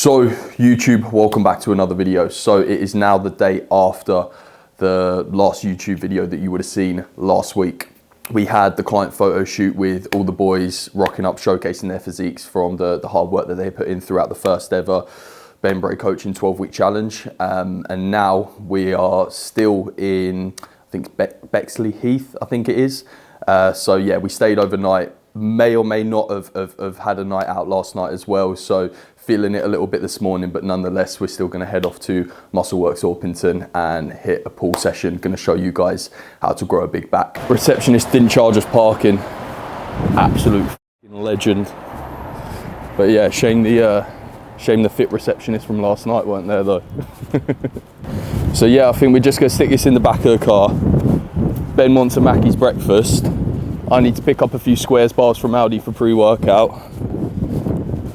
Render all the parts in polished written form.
So YouTube, welcome back to another video. So it is now the day after the last YouTube video that you would have seen last week. We had the client photo shoot with all the boys rocking up, showcasing their physiques from the hard work that they put in throughout the first ever Ben Bray Coaching 12-week challenge. And now we are still in, I think, Bexley Heath, I think it is. So yeah, we stayed overnight. May or may not have had a night out last night as well, so feeling it a little bit this morning, but nonetheless we're still going to head off to Muscleworks Orpington and hit a pull session. Going to show you guys how to grow a big back. Receptionist didn't charge us parking, absolute legend. But yeah, shame the fit receptionist from last night weren't there though. So yeah, I think we're just going to stick this in the back of the car. Ben wants a Mackey's breakfast. I need to pick up a few squares bars from Aldi for pre-workout,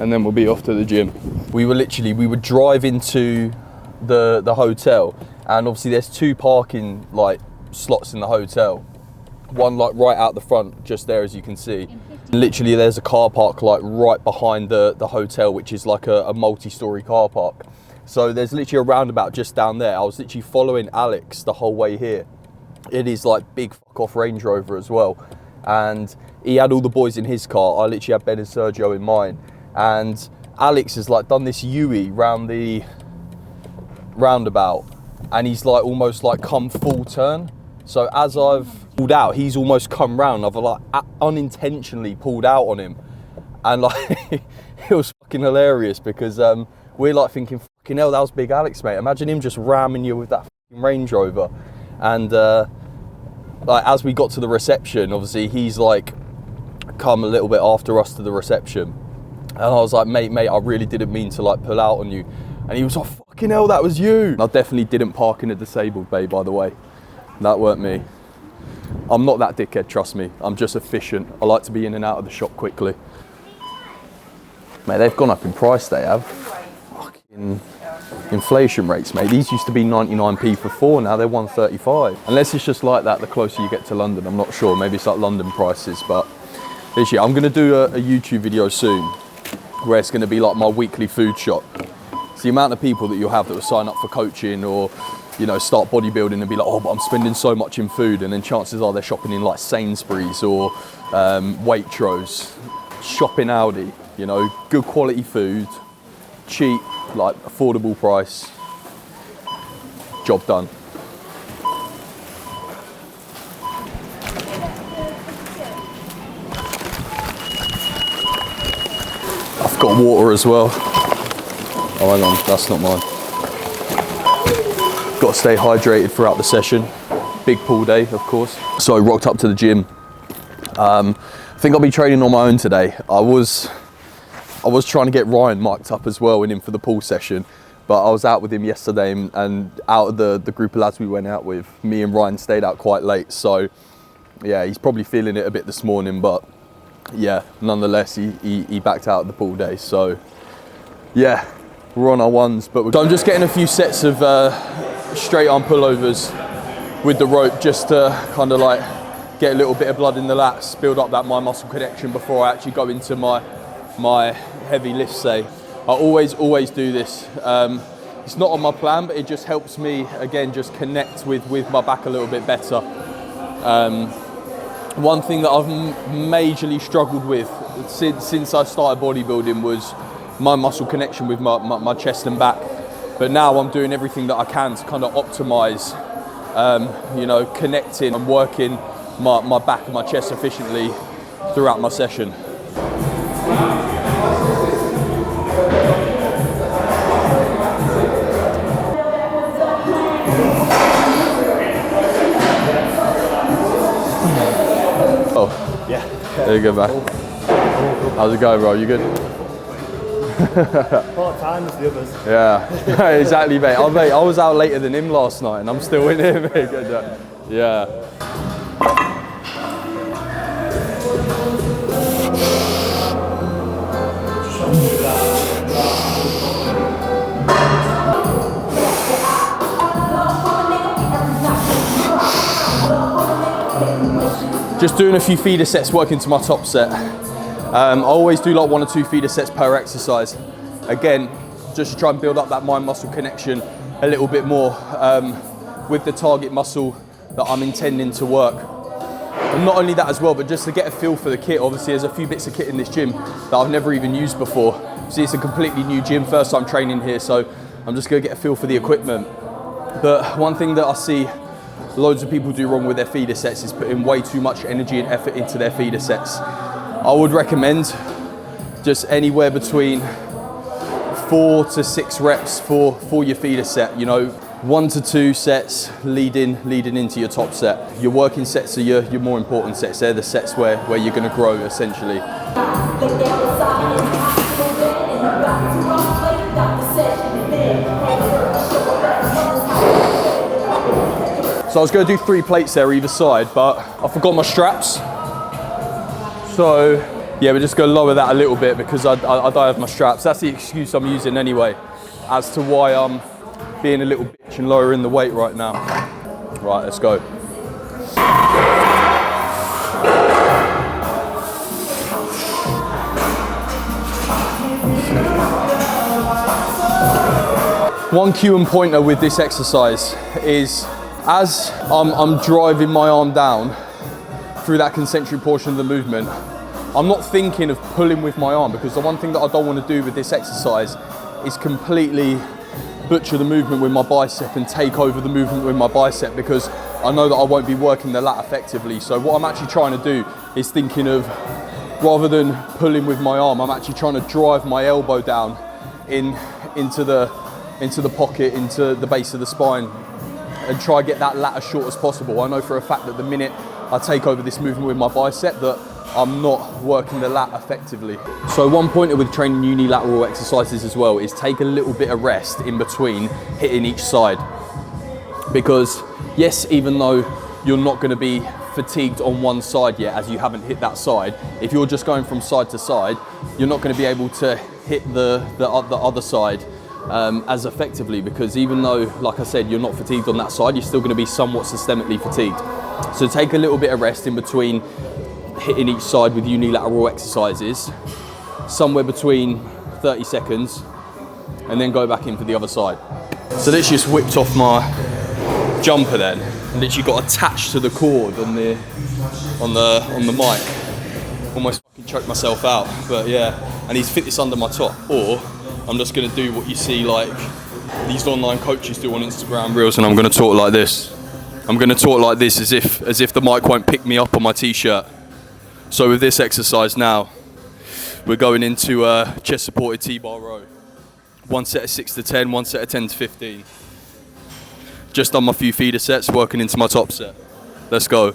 and then we'll be off to the gym. We would drive into the hotel, and obviously there's two parking slots in the hotel. One right out the front, just there as you can see. Literally there's a car park right behind the hotel, which is like a multi-story car park. So there's literally a roundabout just down there. I was literally following Alex the whole way here. It is like big fuck off Range Rover as well. And he had all the boys in his car. I literally had Ben and Sergio in mine. And Alex has done this U-E round the roundabout, and he's almost come full turn. So as I've pulled out, he's almost come round. I've unintentionally pulled out on him, and it was fucking hilarious because we're thinking, fucking hell, that was big Alex, mate. Imagine him just ramming you with that fucking Range Rover. And as we got to the reception, obviously he's come a little bit after us to the reception, and I was like, mate, I really didn't mean to pull out on you. And he was like, fucking hell, that was you. And I definitely didn't park in a disabled bay, by the way. That weren't me. I'm not that dickhead, trust me. I'm just efficient. I like to be in and out of the shop quickly. Mate, they've gone up in price, they have. Fucking inflation rates, mate. These used to be 99p for 4, now they're 135. Unless it's just like that the closer you get to London, I'm not sure. Maybe it's like London prices, but literally, I'm gonna do a YouTube video soon where it's gonna be like my weekly food shop. It's the amount of people that you'll have that will sign up for coaching or, you know, start bodybuilding and be like, oh, but I'm spending so much in food, and then chances are they're shopping in Sainsbury's or Waitrose, shopping Aldi, you know, good quality food, cheap, affordable price, job done. I've got water as well. Oh, hang on, that's not mine. Got to stay hydrated throughout the session. Big pull day, of course. So I rocked up to the gym. I think I'll be training on my own today. I was trying to get Ryan mic'd up as well and in for the pull session, but I was out with him yesterday, and out of the group of lads we went out with, me and Ryan stayed out quite late. So yeah, he's probably feeling it a bit this morning, but yeah, nonetheless, he backed out of the pull day. So yeah, we're on our ones, but so I'm just getting a few sets of straight arm pullovers with the rope, just to kind of get a little bit of blood in the lats, build up that mind muscle connection before I actually go into my heavy lift say. I always do this. It's not on my plan, but it just helps me, again, just connect with my back a little bit better. One thing that I've majorly struggled with since I started bodybuilding was my muscle connection with my chest and back. But now I'm doing everything that I can to kind of optimize, you know, connecting and working my back and my chest efficiently throughout my session. Oh, yeah. There you go, back. How's it going, bro? You good? Part-time as the others. Yeah, exactly, mate. I was out later than him last night, and I'm still in here, mate. Good job. Yeah. Just doing a few feeder sets, working to my top set. I always do 1 or 2 feeder sets per exercise. Again, just to try and build up that mind-muscle connection a little bit more with the target muscle that I'm intending to work. And not only that as well, but just to get a feel for the kit. Obviously, there's a few bits of kit in this gym that I've never even used before. See, it's a completely new gym, first time training here, so I'm just gonna get a feel for the equipment. But one thing that I see loads of people do wrong with their feeder sets is putting way too much energy and effort into their feeder sets. I would recommend just anywhere between 4 to 6 reps for your feeder set. You know, 1 to 2 sets leading into your top set. Your working sets are your more important sets. They're the sets where you're going to grow essentially. So I was going to do 3 plates there either side, but I forgot my straps. So yeah, we're just going to lower that a little bit because I don't have my straps. That's the excuse I'm using anyway as to why I'm being a little bitch and lowering the weight right now. Right, let's go. One cue and pointer with this exercise is as I'm driving my arm down through that concentric portion of the movement, I'm not thinking of pulling with my arm, because the one thing that I don't want to do with this exercise is completely butcher the movement with my bicep and take over the movement with my bicep, because I know that I won't be working the lat effectively. So what I'm actually trying to do is thinking of, rather than pulling with my arm, I'm actually trying to drive my elbow down into the pocket, into the base of the spine, and try to get that lat as short as possible. I know for a fact that the minute I take over this movement with my bicep that I'm not working the lat effectively. So one pointer with training unilateral exercises as well is take a little bit of rest in between hitting each side. Because yes, even though you're not going to be fatigued on one side yet as you haven't hit that side, if you're just going from side to side, you're not going to be able to hit the other side as effectively, because even though, like I said, you're not fatigued on that side, you're still going to be somewhat systemically fatigued. So take a little bit of rest in between hitting each side with unilateral exercises, somewhere between 30 seconds, and then go back in for the other side. So literally just whipped off my jumper then, and literally got attached to the cord on the mic. Almost fucking choked myself out, but yeah. I need to fit this under my top, or I'm just gonna do what you see like these online coaches do on Instagram Reels, and I'm gonna talk like this. I'm gonna talk like this as if the mic won't pick me up on my t-shirt. So with this exercise now, we're going into a chest supported T-bar row. 1 set of 6 to 10, 1 set of 10 to 15. Just done my few feeder sets, working into my top set. Let's go.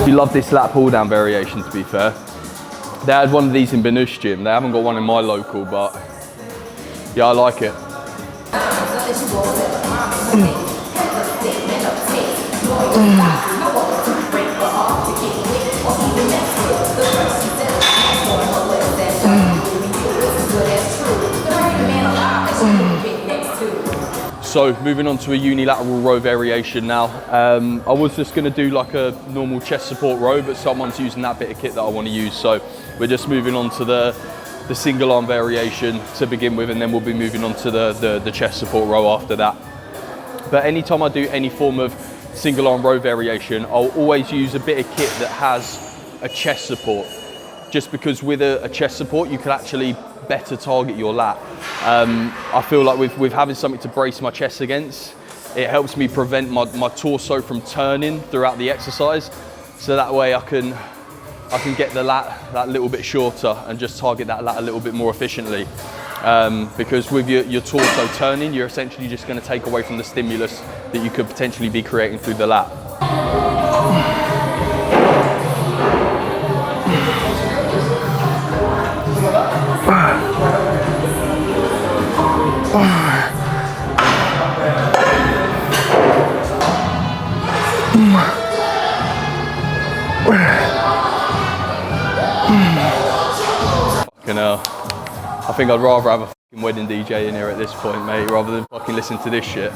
You love this lat pull down variation, to be fair. They had one of these in Benush gym. They haven't got one in my local, but yeah, I like it. So moving on to a unilateral row variation now. I was just going to do like a normal chest support row, but someone's using that bit of kit that I want to use. So we're just moving on to the single arm variation to begin with, and then we'll be moving on to the chest support row after that. But anytime I do any form of single arm row variation, I'll always use a bit of kit that has a chest support. Just because with a chest support, you can actually better target your lat. I feel like with having something to brace my chest against, it helps me prevent my torso from turning throughout the exercise. So that way I can get the lat that little bit shorter and just target that lat a little bit more efficiently. Because with your torso turning, you're essentially just going to take away from the stimulus that you could potentially be creating through the lat. Fucking hell. I think I'd rather have a fucking wedding DJ in here at this point, mate, rather than fucking listen to this shit.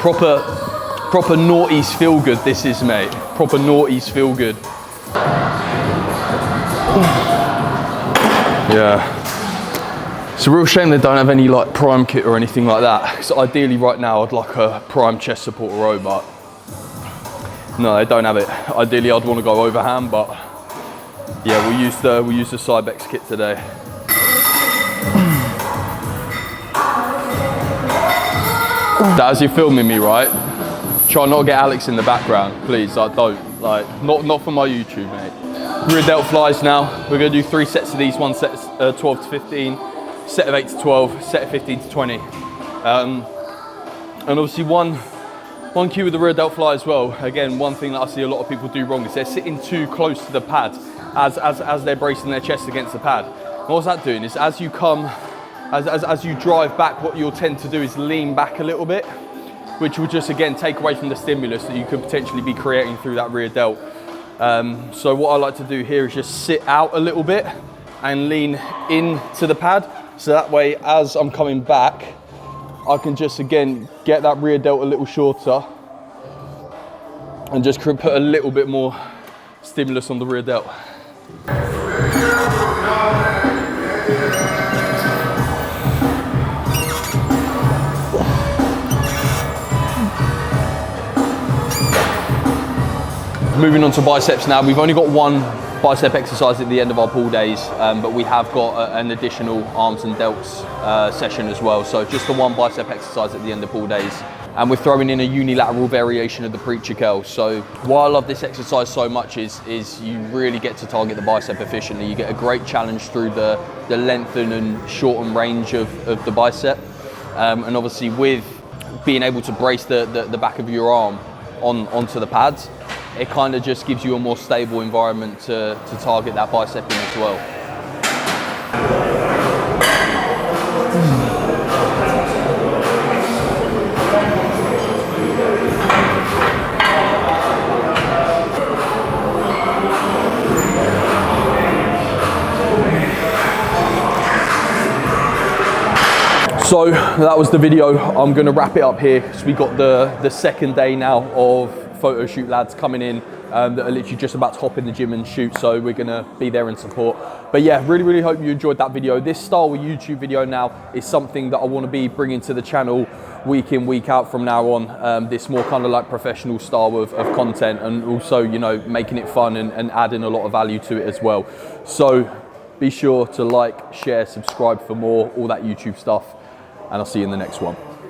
Proper noughties feel good this is, mate. Proper noughties feel good. Yeah. It's a real shame they don't have any like prime kit or anything like that. So ideally right now I'd like a prime chest supporter row, but no, they don't have it. Ideally I'd want to go overhand, but yeah, we'll use the Cybex kit today. As you're filming me, right? Try not to get Alex in the background, please. Like, don't, like, not for my YouTube, mate. Rear delt flies now. We're gonna do 3 sets of these. One set 12 to 15, set of 8 to 12, set of 15 to 20. And obviously one cue with the rear delt fly as well. Again, one thing that I see a lot of people do wrong is they're sitting too close to the pad as they're bracing their chest against the pad. And what's that doing is as you drive back, what you'll tend to do is lean back a little bit, which will just again take away from the stimulus that you could potentially be creating through that rear delt. So what I like to do here is just sit out a little bit and lean into the pad. So that way, as I'm coming back, I can just again get that rear delt a little shorter and just put a little bit more stimulus on the rear delt. Moving on to biceps now. We've only got one bicep exercise at the end of our pull days, but we have got an additional arms and delts session as well. So just the one bicep exercise at the end of pull days. And we're throwing in a unilateral variation of the preacher curl. So why I love this exercise so much is you really get to target the bicep efficiently. You get a great challenge through the lengthen and shorten range of the bicep. And obviously with being able to brace the back of your arm onto the pads, it kind of just gives you a more stable environment to target that bicep in as well. So that was the video. I'm going to wrap it up here because we got the second day now of photo shoot lads coming in that are literally just about to hop in the gym and shoot, so we're gonna be there in support. But yeah, really hope you enjoyed that video. This style of YouTube video now is something that I want to be bringing to the channel week in, week out from now on. This more kind of like professional style of content, and also, you know, making it fun and adding a lot of value to it as well. So be sure to like, share, subscribe for more, all that YouTube stuff, and I'll see you in the next one.